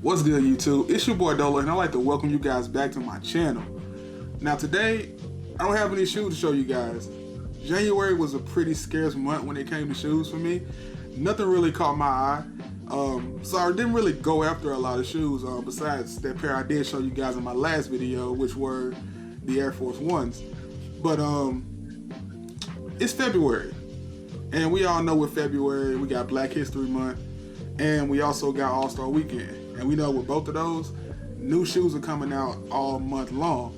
What's good, YouTube? It's your boy Dolo, and I'd like to welcome you guys back to my channel. Now today, I don't have any shoes to show you guys. January was a pretty scarce month when it came to shoes for me. Nothing really caught my eye, so I didn't really go after a lot of shoes, besides that pair I did show you guys in my last video, which were the Air Force Ones. But it's February, and we all know with February, we got Black History Month, and we also got All-Star Weekend. And we know with both of those, new shoes are coming out all month long.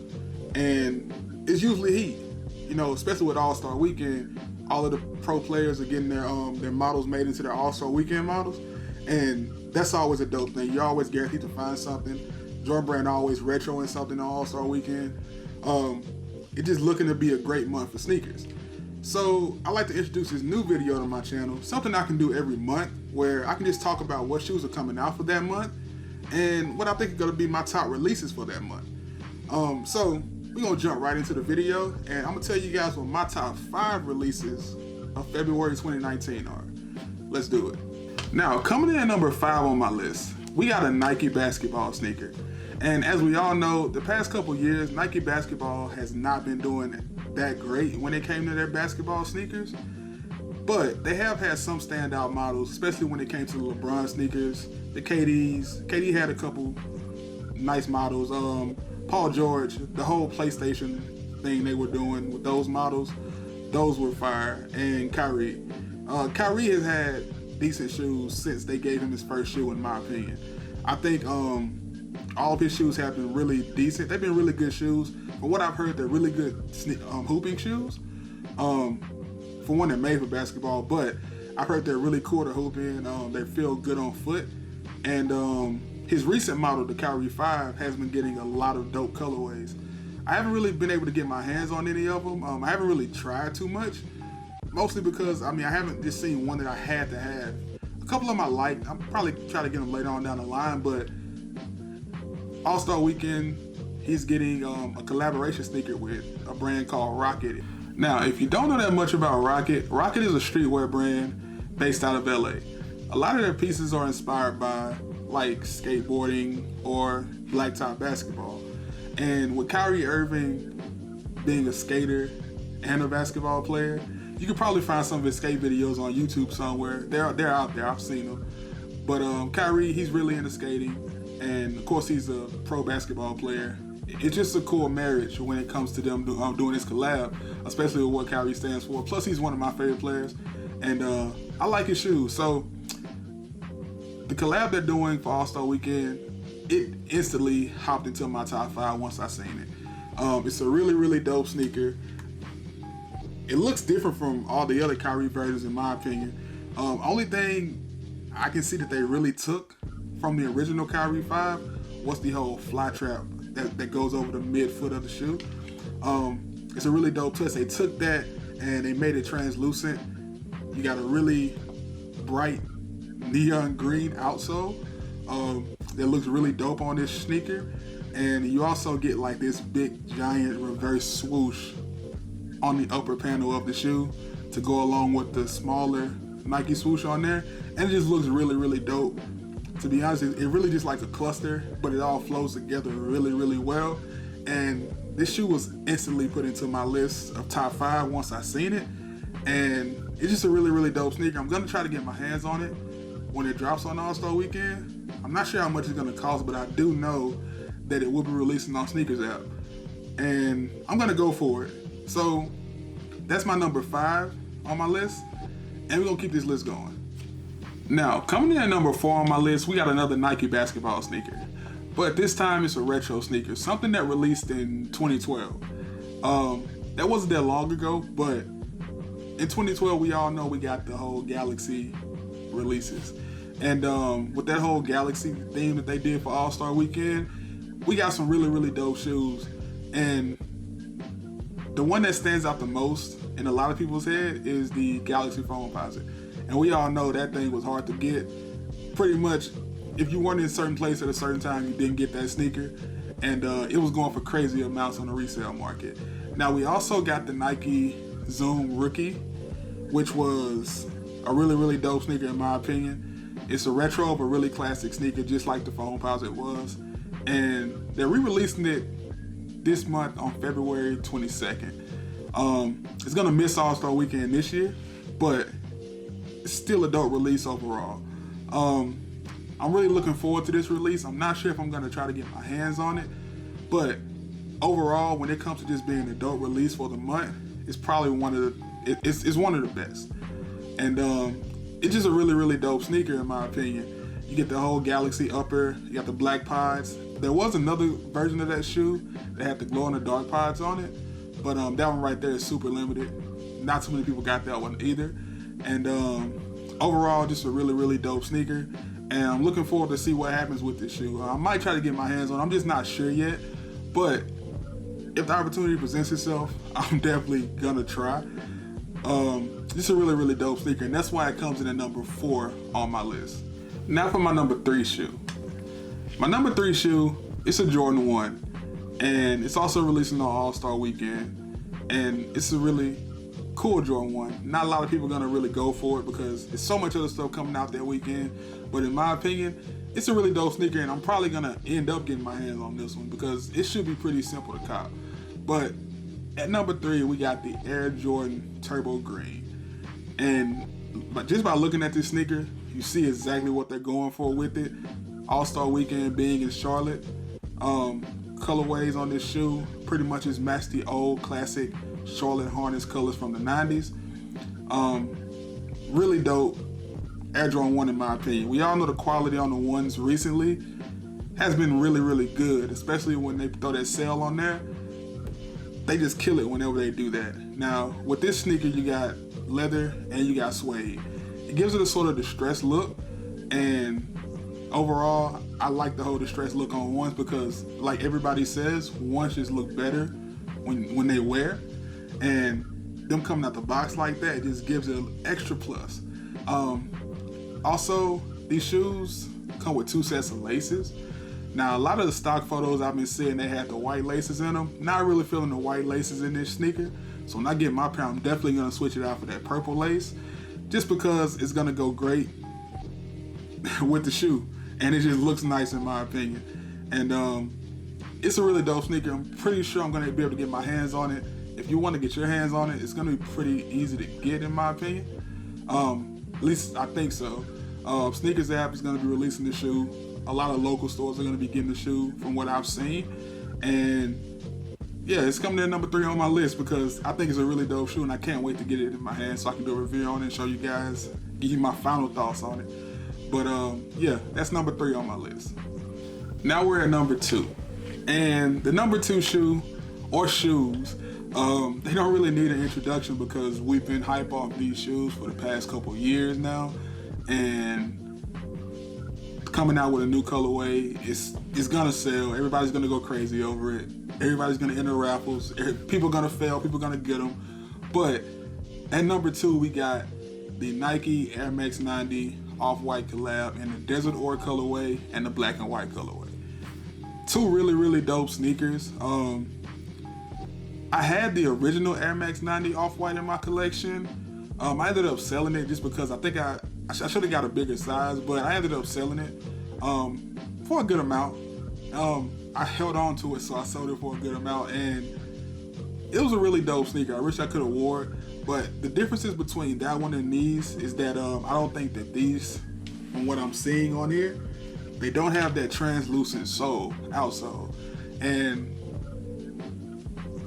And it's usually heat, you know, especially with All-Star Weekend. All of the pro players are getting their models made into their All-Star Weekend models. And that's always a dope thing. You're always guaranteed to find something. Jordan Brand always retroing something on All-Star Weekend. It's just looking to be a great month for sneakers. So I like to introduce this new video to my channel, something I can do every month, where I can just talk about what shoes are coming out for that month and what I think are going to be my top releases for that month. So we're going to jump right into the video, and I'm going to tell you guys what my top 5 releases of February 2019 are. Let's do it. Now, coming in at number 5 on my list, we got a Nike basketball sneaker. And as we all know, the past couple years, Nike basketball has not been doing that great when it came to their basketball sneakers. But they have had some standout models, especially when it came to the LeBron sneakers, the KDs. KD had a couple nice models. Paul George, the whole PlayStation thing they were doing with those models, those were fire. And Kyrie. Kyrie has had decent shoes since they gave him his first shoe, in my opinion. I think all of his shoes have been really decent. They've been really good shoes. From what I've heard, they're really good hooping shoes. For one, they're made for basketball, but I've heard they're really cool to hoop in. They feel good on foot. And his recent model, the Kyrie 5, has been getting a lot of dope colorways. I haven't really been able to get my hands on any of them. I haven't really tried too much, mostly because, I haven't just seen one that I had to have. A couple of them I liked. I'll probably try to get them later on down the line, but All-Star Weekend, he's getting a collaboration sneaker with a brand called Rocket. Now, if you don't know that much about Rocket, Rocket is a streetwear brand based out of LA. A lot of their pieces are inspired by like skateboarding or blacktop basketball. And with Kyrie Irving being a skater and a basketball player, you could probably find some of his skate videos on YouTube somewhere. They're out there, I've seen them. But Kyrie, he's really into skating. And of course, he's a pro basketball player. It's just a cool marriage when it comes to them doing this collab, especially with what Kyrie stands for. Plus, he's one of my favorite players, and I like his shoes. So the collab they're doing for All-Star Weekend, it instantly hopped into my top 5 once I seen it. It's a really, really dope sneaker. It looks different from all the other Kyrie versions, in my opinion. Only thing I can see that they really took from the original Kyrie 5 was the whole fly trap that goes over the mid-foot of the shoe. It's a really dope twist. They took that and they made it translucent. You got a really bright neon green outsole that looks really dope on this sneaker. And you also get like this big giant reverse swoosh on the upper panel of the shoe to go along with the smaller Nike swoosh on there. And it just looks really, really dope. To be honest, it really just like a cluster, but it all flows together really, really well. And this shoe was instantly put into my list of top 5 once I seen it. And it's just a really, really dope sneaker. I'm gonna try to get my hands on it when it drops on All-Star Weekend. I'm not sure how much it's gonna cost, but I do know that it will be releasing on Sneakers app. And I'm gonna go for it. So that's my number 5 on my list. And we're gonna keep this list going. Now, coming in at number 4 on my list, we got another Nike basketball sneaker. But this time it's a retro sneaker, something that released in 2012. That wasn't that long ago, but in 2012, we all know we got the whole Galaxy releases. And with that whole Galaxy theme that they did for All-Star Weekend, we got some really, really dope shoes. And the one that stands out the most in a lot of people's head is the Galaxy Foamposite. And we all know that thing was hard to get. Pretty much, if you weren't in a certain place at a certain time, you didn't get that sneaker. And it was going for crazy amounts on the resale market. Now, we also got the Nike Zoom Rookie, which was a really, really dope sneaker in my opinion. It's a retro but really classic sneaker, just like the Foamposite was. And they're re-releasing it this month on February 22nd. It's gonna miss All-Star Weekend this year, but it's still a dope release overall. I'm really looking forward to this release. I'm not sure if I'm gonna try to get my hands on it, but overall, when it comes to just being a dope release for the month, it's probably one of the best. And it's just a really, really dope sneaker in my opinion. You get the whole Galaxy upper, you got the black pods. There was another version of that shoe that had the glow-in-the-dark pods on it, but that one right there is super limited. Not too many people got that one either. And overall, just a really, really dope sneaker. And I'm looking forward to see what happens with this shoe. I might try to get my hands on it. I'm just not sure yet. But if the opportunity presents itself, I'm definitely gonna try. This is a really, really dope sneaker, and that's why it comes in at number 4 on my list. Now for my number 3 shoe. My number 3 shoe, it's a Jordan 1, and it's also releasing on All-Star Weekend, and it's a really cool Jordan 1. Not a lot of people are gonna really go for it because there's so much other stuff coming out that weekend, but in my opinion, it's a really dope sneaker, and I'm probably gonna end up getting my hands on this one because it should be pretty simple to cop. But at number 3, we got the Air Jordan Turbo Green. And just by looking at this sneaker, you see exactly what they're going for with it. All-Star Weekend being in Charlotte. Colorways on this shoe pretty much just match the old classic Charlotte Hornets colors from the 90s. Really dope Air Jordan 1 in my opinion. We all know the quality on the ones recently has been really, really good, especially when they throw that sale on there. They just kill it whenever they do that. Now, with this sneaker, you got leather and you got suede. It gives it a sort of distressed look, and overall, I like the whole distressed look on ones because, like everybody says, ones just look better when they wear, and them coming out the box like that just gives it an extra plus. Also, these shoes come with 2 sets of laces. Now, a lot of the stock photos I've been seeing, they had the white laces in them. Not really feeling the white laces in this sneaker. So when I get my pair, I'm definitely gonna switch it out for that purple lace, just because it's gonna go great with the shoe, and it just looks nice in my opinion. And it's a really dope sneaker. I'm pretty sure I'm gonna be able to get my hands on it. If you want to get your hands on it, it's gonna be pretty easy to get in my opinion. At least I think so. Sneakers app is gonna be releasing the shoe. A lot of local stores are gonna be getting the shoe from what I've seen. And yeah, it's coming in at number 3 on my list because I think it's a really dope shoe, and I can't wait to get it in my hands so I can do a review on it and show you guys, give you my final thoughts on it. But yeah, that's number 3 on my list. Now we're at number 2. And the number 2 shoe, or shoes, they don't really need an introduction because we've been hype off these shoes for the past couple years now. And coming out with a new colorway, it's gonna sell. Everybody's gonna go crazy over it. Everybody's gonna enter raffles. People are gonna fail. People are gonna get them. But at number 2, we got the Nike Air Max 90 OffWhite collab in the Desert Ore colorway and the black and white colorway. 2 really, really dope sneakers. I had the original Air Max 90 OffWhite in my collection. I ended up selling it just because I think I should have got a bigger size, but I ended up selling it for a good amount. I held on to it, so I sold it for a good amount, and it was a really dope sneaker. I wish I could have wore it, but the differences between that one and these is that I don't think that these, from what I'm seeing on here, they don't have that translucent outsole, and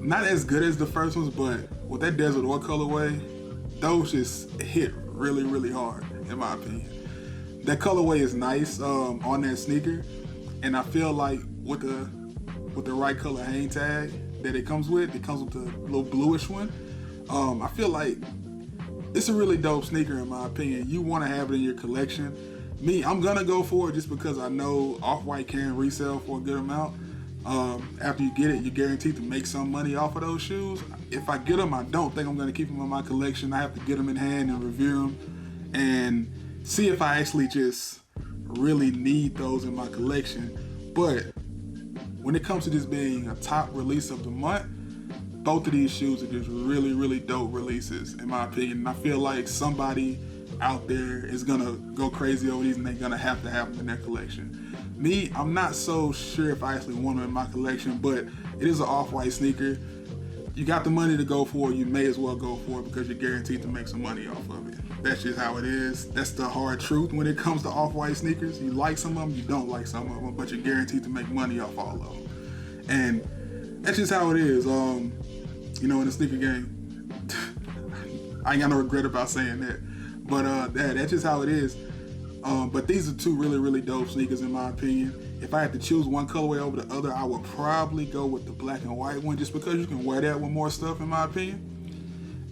not as good as the first ones, but with that Desert Ore colorway, those just hit really, really hard, in my opinion. That colorway is nice on that sneaker, and I feel like with the right color hang tag that it comes with the little bluish one. I feel like it's a really dope sneaker in my opinion. You want to have it in your collection. Me, I'm gonna go for it just because I know OffWhite can resell for a good amount. After you get it, you're guaranteed to make some money off of those shoes. If I get them, I don't think I'm gonna keep them in my collection. I have to get them in hand and review them and see if I actually just really need those in my collection. But when it comes to this being a top release of the month, both of these shoes are just really, really dope releases in my opinion. And I feel like somebody out there is gonna go crazy over these and they're gonna have to have them in their collection. Me, I'm not so sure if I actually want them in my collection, but it is an off-white sneaker. You got the money to go for it, you may as well go for it because you're guaranteed to make some money off of it. That's just how it is. That's the hard truth when it comes to off-white sneakers. You like some of them, you don't like some of them, but you're guaranteed to make money off all of them. And that's just how it is. You know, in the sneaker game, I ain't got no regret about saying that. But that's just how it is. But these are two really, really dope sneakers in my opinion. If I had to choose one colorway over the other, I would probably go with the black and white one just because you can wear that with more stuff in my opinion.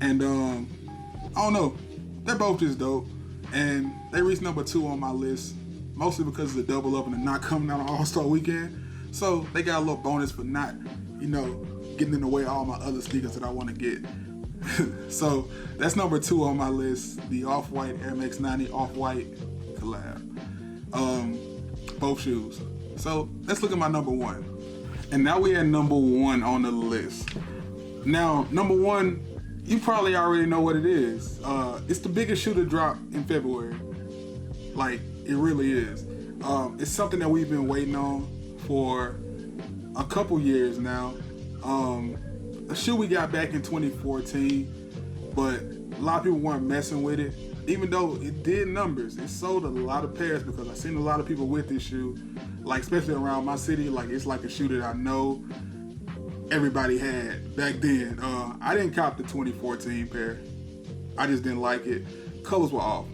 And I don't know, they're both just dope. And they reached number 2 on my list, mostly because it's a double up and they're not coming out on All-Star Weekend. So they got a little bonus for not, you know, getting in the way of all my other sneakers that I want to get. So that's number 2 on my list, the Off-White Air Max 90 Off-White collab. Both shoes. So let's look at my number 1. And now we at number 1 on the list. Now, number 1, you probably already know what it is. It's the biggest shoe to drop in February. Like, it really is. It's something that we've been waiting on for a couple years now. A shoe we got back in 2014, but a lot of people weren't messing with it. Even though it did numbers, it sold a lot of pairs because I've seen a lot of people with this shoe, like especially around my city. Like it's like a shoe that I know everybody had back then. I didn't cop the 2014 pair. I just didn't like it. Colors were off.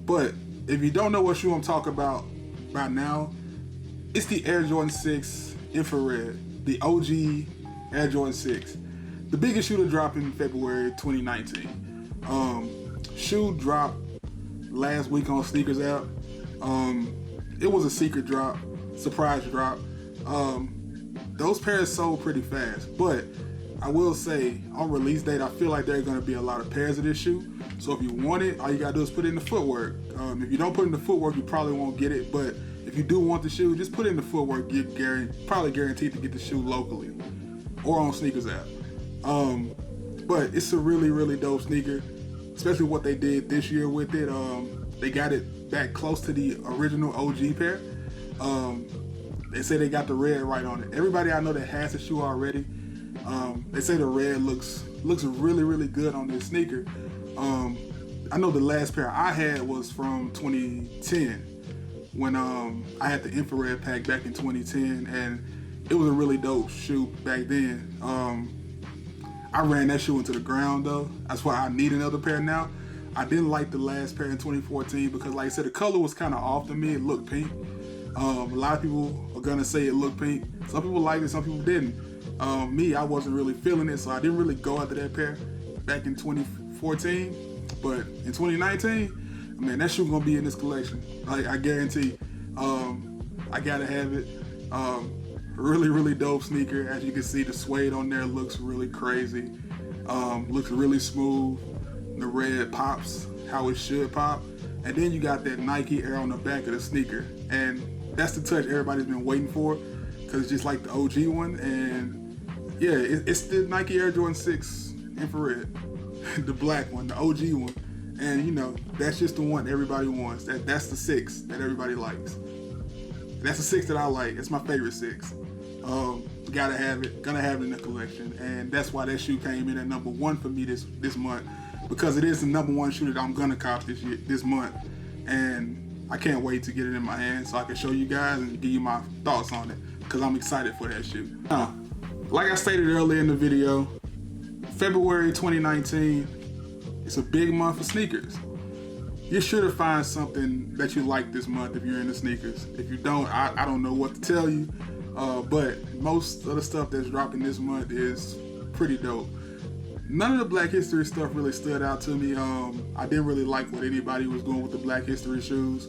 But if you don't know what shoe I'm talking about right now, it's the Air Jordan 6 Infrared, the OG Air Jordan 6. The biggest shoe to drop in February 2019. Shoe dropped last week on Sneakers app. It was a secret drop, surprise drop. Those pairs sold pretty fast, but I will say on release date, I feel like there are going to be a lot of pairs of this shoe. So if you want it, all you got to do is put it in the footwork. If you don't put it in the footwork, you probably won't get it. But if you do want the shoe, just put it in the footwork. You're probably guaranteed to get the shoe locally or on Sneakers app. But it's a really, really dope sneaker, especially what they did this year with it. They got it back close to the original OG pair. They say they got the red right on it. Everybody I know that has the shoe already, they say the red looks really, really good on this sneaker. I know the last pair I had was from 2010 when I had the infrared pack back in 2010, and it was a really dope shoe back then. I ran that shoe into the ground though. That's why I need another pair now. I didn't like the last pair in 2014 because, like I said, the color was kind of off to me. It looked pink. A lot of people are gonna say it looked pink. Some people liked it, some people didn't. Me, I wasn't really feeling it, so I didn't really go after that pair back in 2014. But in 2019, man, that shoe gonna be in this collection. I guarantee. I gotta have it. Really, really dope sneaker. As you can see, the suede on there looks really crazy. Looks really smooth. The red pops how it should pop. And then you got that Nike Air on the back of the sneaker. And that's the touch everybody's been waiting for because it's just like the OG one. And yeah, it's the Nike Air Jordan 6 Infrared, the black one, the OG one. And you know, that's just the one everybody wants. That's the 6 that everybody likes. That's the 6 that I like. It's my favorite 6. Gotta have it. Gonna have it in the collection. And that's why that shoe came in at number 1 for me this month. Because it is the number 1 shoe that I'm gonna cop this month. And I can't wait to get it in my hands so I can show you guys and give you my thoughts on it. Because I'm excited for that shoe. Now, like I stated earlier in the video, February 2019, it's a big month for sneakers. You're sure to find something that you like this month if you're into sneakers. If you don't, I don't know what to tell you. But most of the stuff that's dropping this month is pretty dope. None of the Black History stuff really stood out to me. I didn't really like what anybody was doing with the Black History shoes,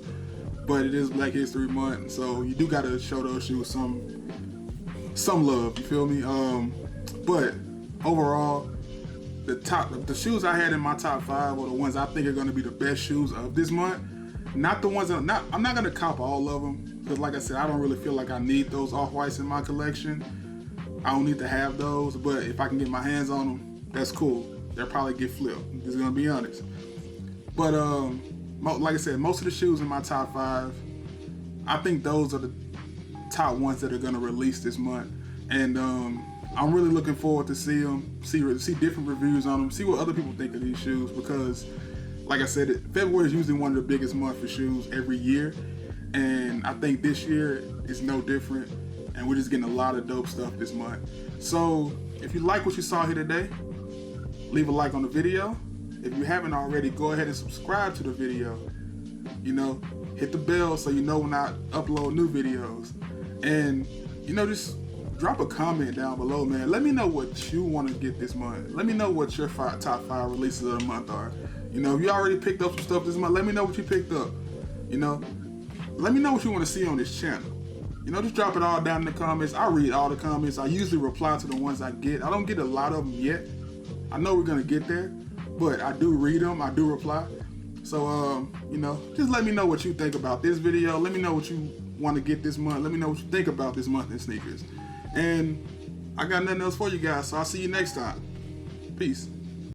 but it is Black History Month, so you do gotta show those shoes some love. You feel me? But overall, the shoes I had in my top 5 are the ones I think are gonna be the best shoes of this month. Not the ones I'm not gonna cop all of them because, like I said, I don't really feel like I need those off-whites in my collection. I don't need to have those, but if I can get my hands on them, that's cool. They'll probably get flipped. Just gonna be honest. But like I said, most of the shoes in my top 5, I think those are the top ones that are gonna release this month, and I'm really looking forward to see them, see different reviews on them, see what other people think of these shoes, because like I said, February is usually one of the biggest months for shoes every year, and I think this year is no different, and we're just getting a lot of dope stuff this month. So if you like what you saw here today, leave a like on the video. If you haven't already, go ahead and subscribe to the video. You know, hit the bell so you know when I upload new videos. And, you know, just drop a comment down below, man. Let me know what you want to get this month. Let me know what your top 5 releases of the month are. You know, if you already picked up some stuff this month, let me know what you picked up. You know, let me know what you want to see on this channel. You know, just drop it all down in the comments. I read all the comments. I usually reply to the ones I get. I don't get a lot of them yet. I know we're going to get there, but I do read them. I do reply. So, you know, just let me know what you think about this video. Let me know what you want to get this month. Let me know what you think about this month in sneakers. And I got nothing else for you guys, so I'll see you next time. Peace.